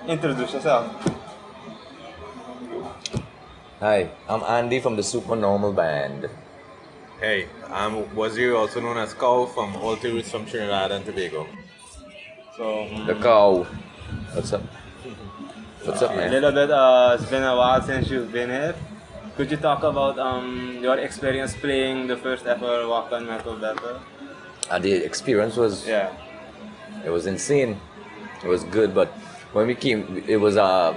Introduce yourself. Hi, I'm Andy from the Supernormal band. Hey, I'm Wazir, also known as Cow from Alter Rootz from Trinidad and Tobago. So, The cow. What's up? What's up, a man? little bit, it's been a while since you've been here. Could you talk about your experience playing the first ever Walk on Metal Battle? The experience was Yeah. it was insane. It was good, but when we came, it was a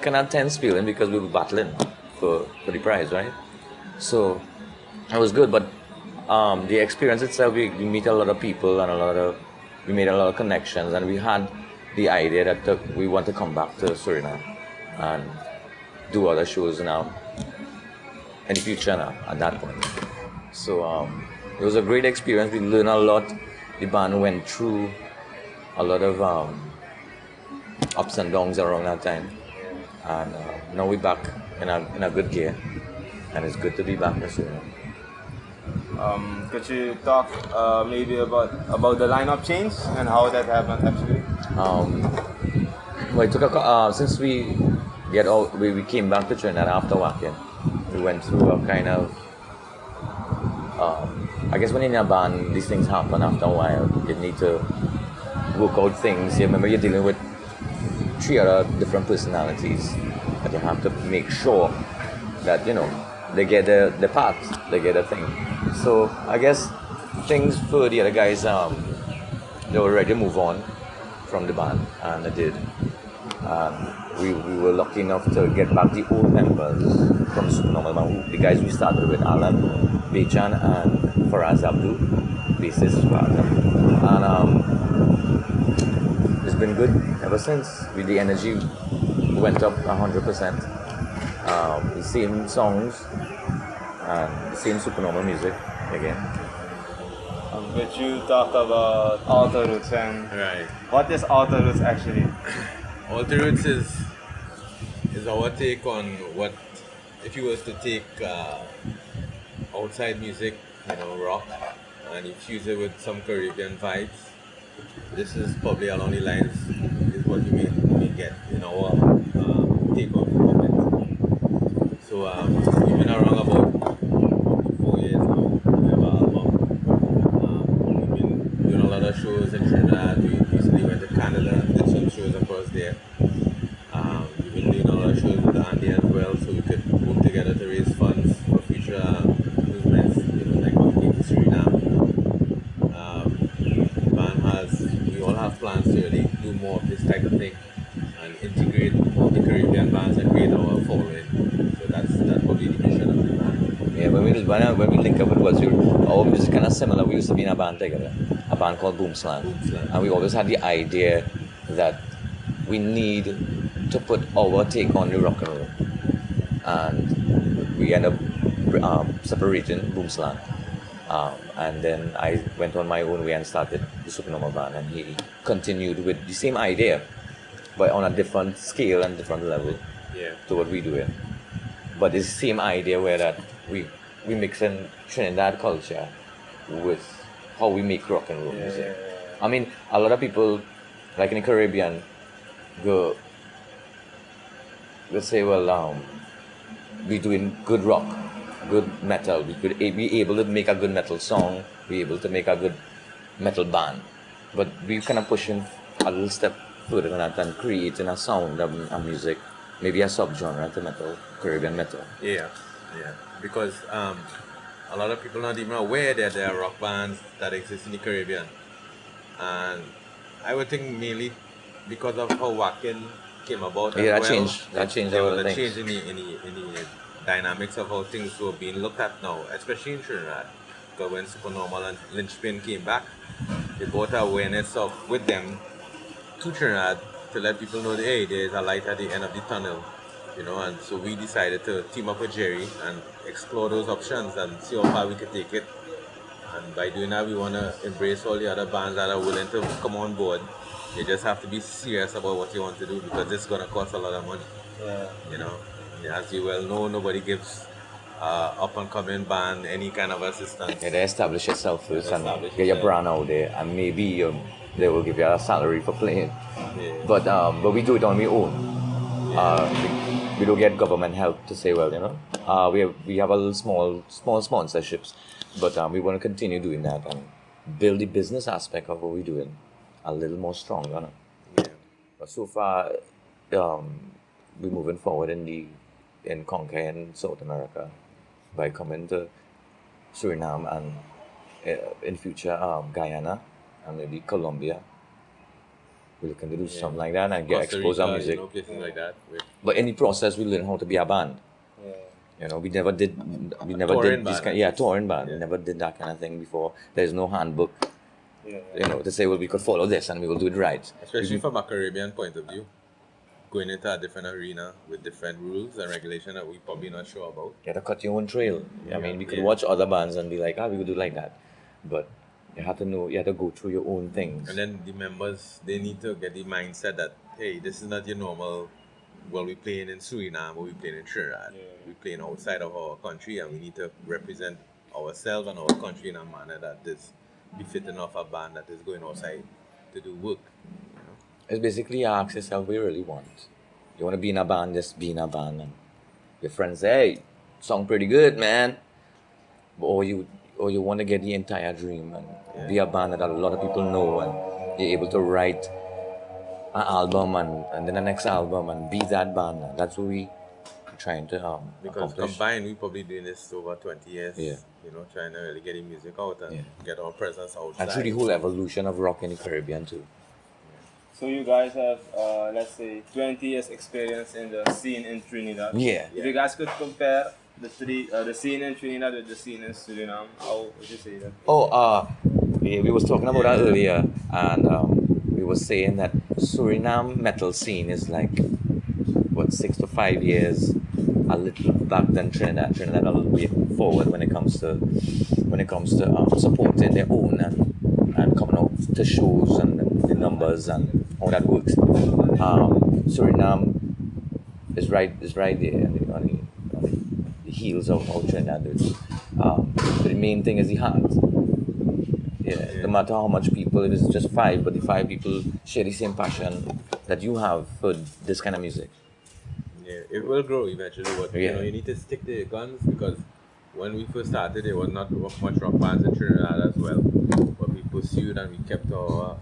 kind of tense feeling because we were battling for the prize, right? So it was good, but the experience itself, we meet a lot of people and we made a lot of connections, and we had the idea that we want to come back to Suriname and do other shows now in the future now at that point. So it was a great experience. We learned a lot. The band went through a lot of ups and downs around that time, and now we're back in a good gear, and it's good to be back in Suriname. Could you talk maybe about the lineup change and how that happened actually? Well, it took since we came back to Trinidad after working. We went through a kind of I guess when in a band these things happen after a while. You need to work out things. You remember you're dealing with three other different personalities, but you have to make sure that they get the part, they get the thing. So I guess things for the other guys, they were ready to move on from the band, and they did. We were lucky enough to get back the old members from Supernormal band, the guys we started with, Alan, Bechan, and Faraz Abdul, bassist, and it's been good ever since. With the energy went up 100%. The same songs and the same Supernormal music again. Could you talk about Alter Rootz and Right. what is Alter Rootz actually? Alter Rootz is our take on what, if you was to take outside music, rock, and you fuse it with some Caribbean vibes, this is probably along the lines is what you may get in our take of it. So we've been around about 4 years now. We have an album. We've been doing a lot of shows in Trinidad. We recently went to Canada, did some shows across there. We've been doing a lot of shows with Andy as well, so we could work together to raise funds for future movements, like what we came to Suriname. We all have plans to really do more of this type of thing and integrate all the Caribbean bands and create our following. So that's probably the mission of the band. Yeah, when we link up with Wazir, our music is kind of similar. We used to be in a band together, a band called Boom Slam, and we always had the idea that we need to put our take on the rock and roll, and we end up separating Boom Slam. And then I went on my own way and started the Supernormal band, and he continued with the same idea, but on a different scale and different level to what we're doing. But it's the same idea where that we mix in Trinidad culture with how we make rock and roll music. I mean, a lot of people, like in the Caribbean, let's say, well, we doing good rock, good metal. We could be able to make a good metal song, be able to make a good metal band. But we kind of pushing a little step further than that and creating a sound, a music, maybe a subgenre to metal, Caribbean metal. Yeah. Because a lot of people not even aware that there are rock bands that exist in the Caribbean, and I would think mainly because of how Wacken came about. Yeah, as well. that changed There all was the a things. change in the dynamics of how things were being looked at now, especially in Trinidad. Because when Supernormal and Lynchpin came back, they brought awareness with them to Trinidad to let people know that, hey, there's a light at the end of the tunnel, and so we decided to team up with Jerry and explore those options and see how far we could take it. And by doing that, we want to embrace all the other bands that are willing to come on board. You just have to be serious about what you want to do, because it's going to cost a lot of money. Yeah. As you well know, nobody gives up and coming band, any kind of assistance. Yeah, they establish yourself first and Establish get your yourself. brand out there, and maybe they will give you a salary for playing. Yeah. But we do it on our own. We don't get government help to say, well, we have a little small sponsorships, but we want to continue doing that and build the business aspect of what we're doing a little more stronger. No? Yeah. But so far, we're moving forward in conquering South America by coming to Suriname and in future Guyana and maybe Colombia. We're looking to do something like that and get Costa expose our Rica, music. places like that. But in the process, we learn how to be a band. Yeah. We never did Touring this band. kind. Touring band. Yeah. We never did that kind of thing before. There's no handbook. Yeah. To say, well, we could follow this and we will do it right. Especially from a Caribbean point of view. Going into a different arena with different rules and regulations that we probably not sure about. You have to cut your own trail. I mean, we could Yeah. watch other bands and be like, we could do like that. But you have to know, you have to go through your own things. And then the members, they need to get the mindset that, hey, this is not your normal, well, we're playing in Suriname or we're playing in Trinidad. Yeah. We're playing outside of our country and we need to represent ourselves and our country in a manner that is befitting of a band that is going outside to do work. It's basically ask yourself what you really want. You want to be in a band, just be in a band. And your friends say, hey, song pretty good, man. Or you want to get the entire dream and be a band that a lot of people know and you're able to write an album and then the next album and be that band. That's what we're trying to Because accomplish. combined, we're probably doing this over 20 years. Yeah. Trying to really get the music out and get our presence outside. And through the whole evolution of rock in the Caribbean too. So you guys have, let's say, 20 years experience in the scene in Trinidad. Yeah. If you guys could compare the scene in Trinidad with the scene in Suriname, how would you say that? We was talking about that earlier, and we were saying that Suriname metal scene is like 6 to 5 years a little back than Trinidad. Trinidad a little way forward when it comes to supporting their own and coming out to shows and the numbers and how that works. Suriname is right there on the heels of Trinidad. But the main thing is the heart. No matter how much people, it is just 5, but the 5 people share the same passion that you have for this kind of music. Yeah, it will grow eventually, but you need to stick to your guns because when we first started, there was not much rock bands in Trinidad as well. But we pursued and we kept our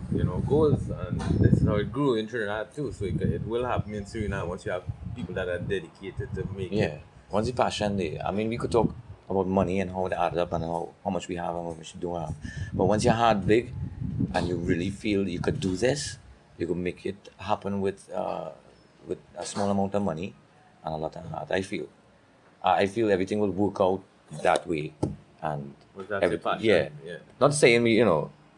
goals, and this is how it grew in Trinidad too. So it will happen in Suriname once you have people that are dedicated to make it. Yeah, once the passion there. I mean, we could talk about money and how it adds up and how much we have and how much we don't have. But once your heart big and you really feel you could do this, you could make it happen with a small amount of money and a lot of heart. I feel everything will work out that way. And Yeah. Not saying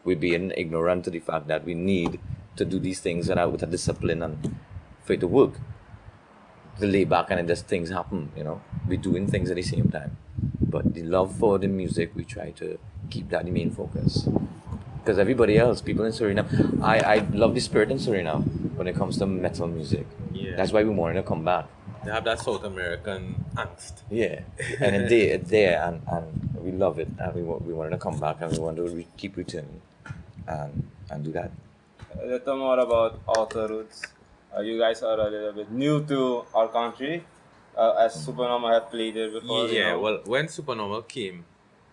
we're being ignorant to the fact that we need to do these things with a discipline and for it to work. To lay back and then just things happen, We're doing things at the same time. But the love for the music, we try to keep that the main focus. Because everybody else, people in Suriname, I love the spirit in Suriname when it comes to metal music. Yeah. That's why we wanted to come back. They have that South American angst. Yeah, and it's there, and we love it, and we wanted to come back, and we want to keep returning, and do that. A little more about Alter Rootz. You guys are a little bit new to our country, as Supernormal have played there before. Yeah, well, when Supernormal came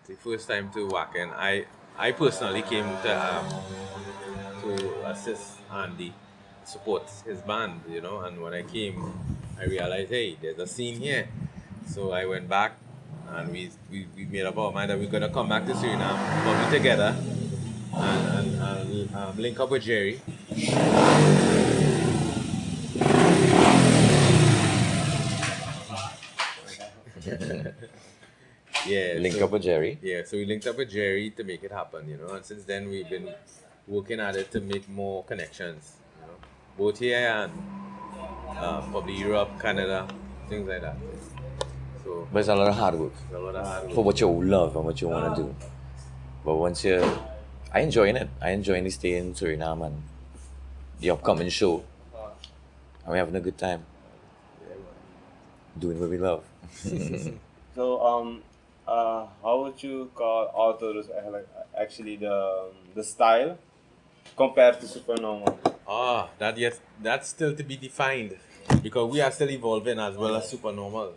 the first time to Wacken, I personally came to assist Andy, support his band, and when I came, I realized, hey, there's a scene here. So I went back and we made up our mind that we're going to come back to Suriname, probably together, and link up with Jerry. Link up with Jerry. Yeah, so we linked up with Jerry to make it happen, and since then we've been working at it to make more connections, both here and probably Europe, Canada, things like that. So, But it's a lot of hard work for what you love and what you want to do. But I enjoying it. I enjoying the stay in Suriname and the upcoming show. And we're having a good time. Doing what we love. So So how would you call Alter Rootz like actually the style compared to Supernormal? That's still to be defined because we are still evolving as well as Supernormal.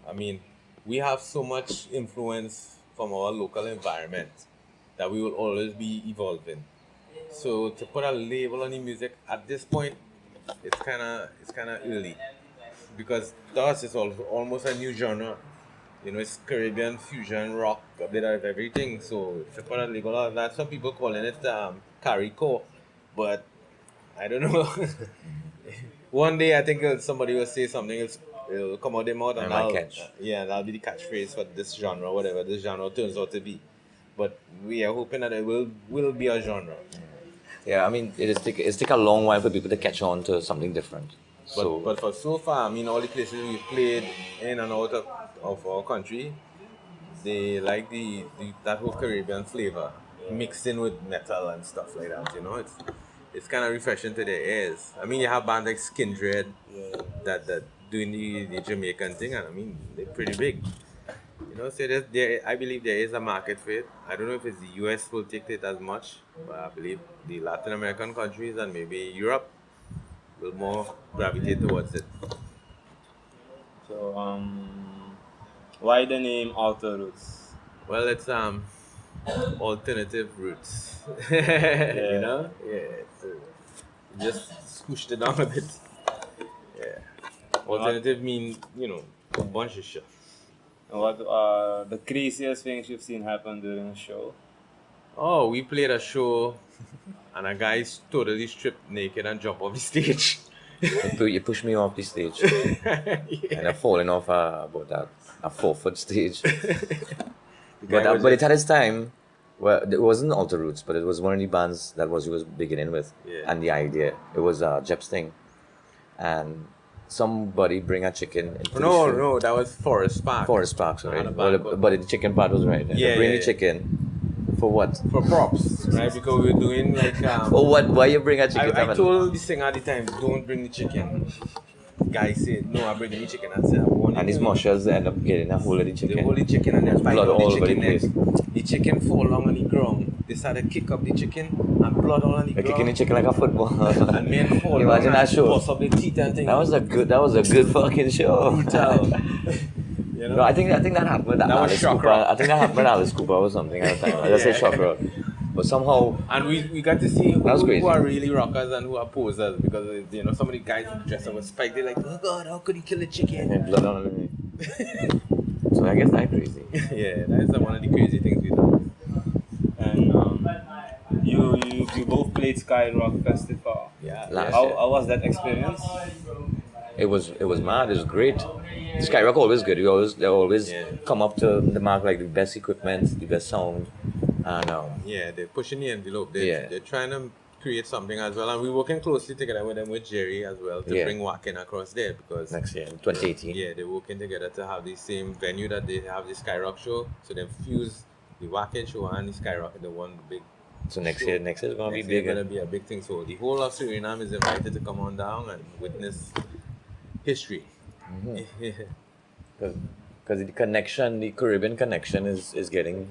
I mean, we have so much influence from our local environment that we will always be evolving. So to put a label on the music at this point, it's kind of early because to us it's also almost a new genre. It's Caribbean fusion rock, a bit of everything. So to put a label on that, some people calling it Carico, but I don't know. One day I think somebody will say something, it'll come out their mouth and might catch. that'll be the catchphrase for this genre, whatever this genre turns out to be. But we are hoping that it will be a genre. Yeah, I mean, it's take a long while for people to catch on to something different. But for so far, I mean, all the places we've played in and out of our country, they like that whole Caribbean flavor mixed in with metal and stuff like that. It's kind of refreshing to their ears. I mean, you have bands like Skindred that doing the Jamaican thing, and I mean, they're pretty big. So I believe there is a market for it. I don't know if it's the US will take it as much, but I believe the Latin American countries and maybe Europe will more gravitate towards it. So why the name Alter Rootz? Well, it's alternative roots. Yeah. It's, just squished it down a bit. Yeah. Alternative mean a bunch of shit. And what the craziest things you've seen happen during a show? Oh, we played a show and a guy totally stripped naked and jumped off the stage. You pushed me off the stage, and I'm falling off about a 4-foot stage. But it had its time. Well, it wasn't Alter Rootz, but it was one of the bands that he was beginning with, and the idea it was Jep's thing, and somebody bring a chicken into the show. No, that was Forest Park. Forest Park, sorry. But the chicken part was right. Bring the chicken. For what? For props, right? Because we were doing like. what? Why you bring a chicken? I told the singer at the time, don't bring the chicken. Guy said, no, I'm bringing the chicken. I said, I want it. And his mushers end up getting a hold of the chicken. They hold the chicken and then fight blood on all the over the chicken place. neck. The chicken fall along on the ground. They started to kick up the chicken and blood all on the They're ground. kicking the chicken like a football. And men fall Imagine that show. Bust up the teeth and things. That was a good fucking show. Brutal. No, I think that happened with Alice Shock Cooper. Rock. I think that happened with Alice Cooper or something at the time. I just say Shock Rock. But somehow, and we got to see was crazy. who are really rockers and who are posers because some of the guys dressed up with Spike, they're like, oh God, how could he kill a chicken? and blood on me. So I guess that's crazy. Yeah, that's one of the crazy things we do. And you both played Sky Rock Festival. Yeah. Last How year. was that experience? It was mad. It was great. Skyrock always good. They always come up to the mark like the best equipment, the best sound, and they're pushing the envelope. They're trying to create something as well, and we're working closely together with them with Jerry as well to bring Wacken across there because next year, 2018. Yeah, they're working together to have the same venue that they have the Skyrock show, so they fuse the Wacken show and the Skyrock in the one big. So next year is gonna be big. It's gonna be a big thing. So the whole of Suriname is invited to come on down and witness history. Because the connection, the Caribbean connection is getting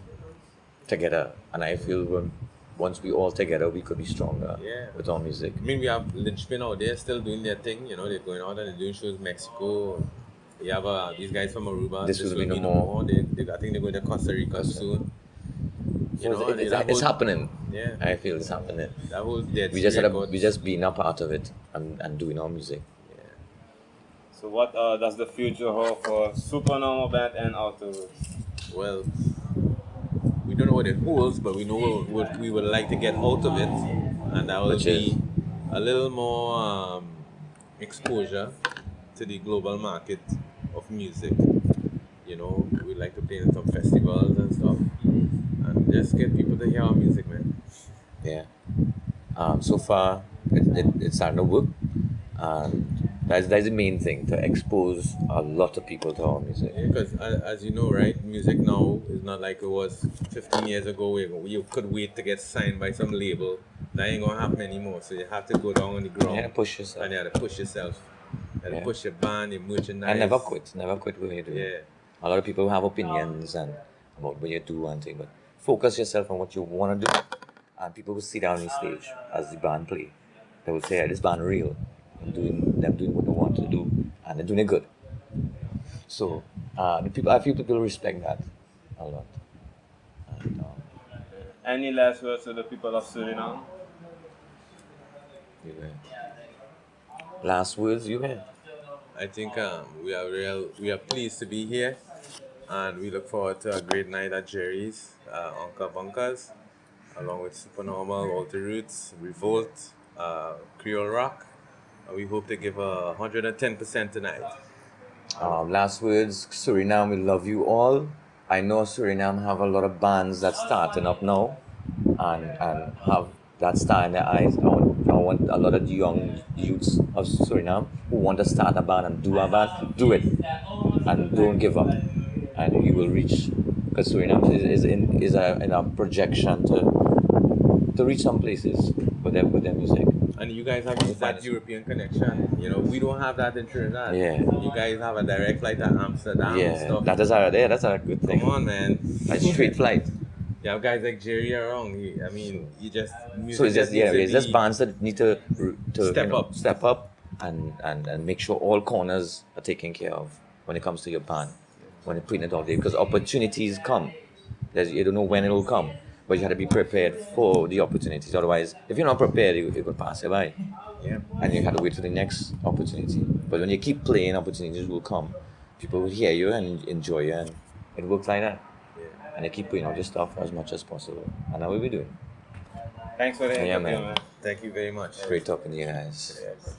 together, and I feel once we all together, we could be stronger with our music. I mean, we have Lynchpin out there still doing their thing. They're going out and they're doing shows in Mexico. You have these guys from Aruba. This will be no more. I think they're going to Costa Rica soon. It's happening. Yeah, I feel it's happening. That whole Dead We just being a part of it and doing our music. So what does the future hold for Supernormal Band and Alter Rootz? Well, we don't know what it holds, but we know what we would like to get out of it, and that will be a little more exposure to the global market of music. We'd like to play in some festivals and stuff, and just get people to hear our music, man. Yeah. So far, it's starting to work. That's the main thing, to expose a lot of people to our music. Yeah, because as you know, right, music now is not like it was 15 years ago where you could wait to get signed by some label. That ain't gonna happen anymore. So you have to go down on the ground. You have to push yourself. And you have to push yourself. You have to push your band, your merchandise. And never quit what you do. Yeah. A lot of people have opinions and about what you do and thing, but focus yourself on what you want to do. And people will sit down on the stage as the band play. They will say, "Yeah, this band real. Them doing what they want to do, and they're doing it good." So I feel people respect that a lot. And, Any last words to the people of Suriname? you last words you had? I think we are pleased to be here, and we look forward to a great night at Jerry's, Uncle Bunkers, along with Supernormal, Alter Rootz, Revolt, Creole Rock. We hope to give 110% tonight. Last words, Suriname, we love you all. I know Suriname have a lot of bands that's starting up now and have that star in their eyes. I want a lot of young youths of Suriname who want to start a band and do a band, do it. And don't give up. And you will reach, because Suriname is in a projection to reach some places with their music. And you guys have that European connection. You know, we don't have that in Trinidad. Yeah. You guys have a direct flight to Amsterdam and Yeah, stuff. that's a good thing. Come on, man. A straight flight. You have guys like Jerry around. You just So it's just bands that need to Step up. and make sure all corners are taken care of when it comes to your band, when you're putting it out there, because opportunities come. You don't know when it will come, but you have to be prepared for the opportunities. Otherwise, if you're not prepared, it will pass you by. Yeah. And you have to wait for the next opportunity. But when you keep playing, opportunities will come. People will hear you and enjoy you, and it works like that. Yeah. And you keep putting out your stuff as much as possible. And that's what we're doing. Thanks for the Yeah, interview, man. man. Thank you very much. Great talking to you guys. Yes.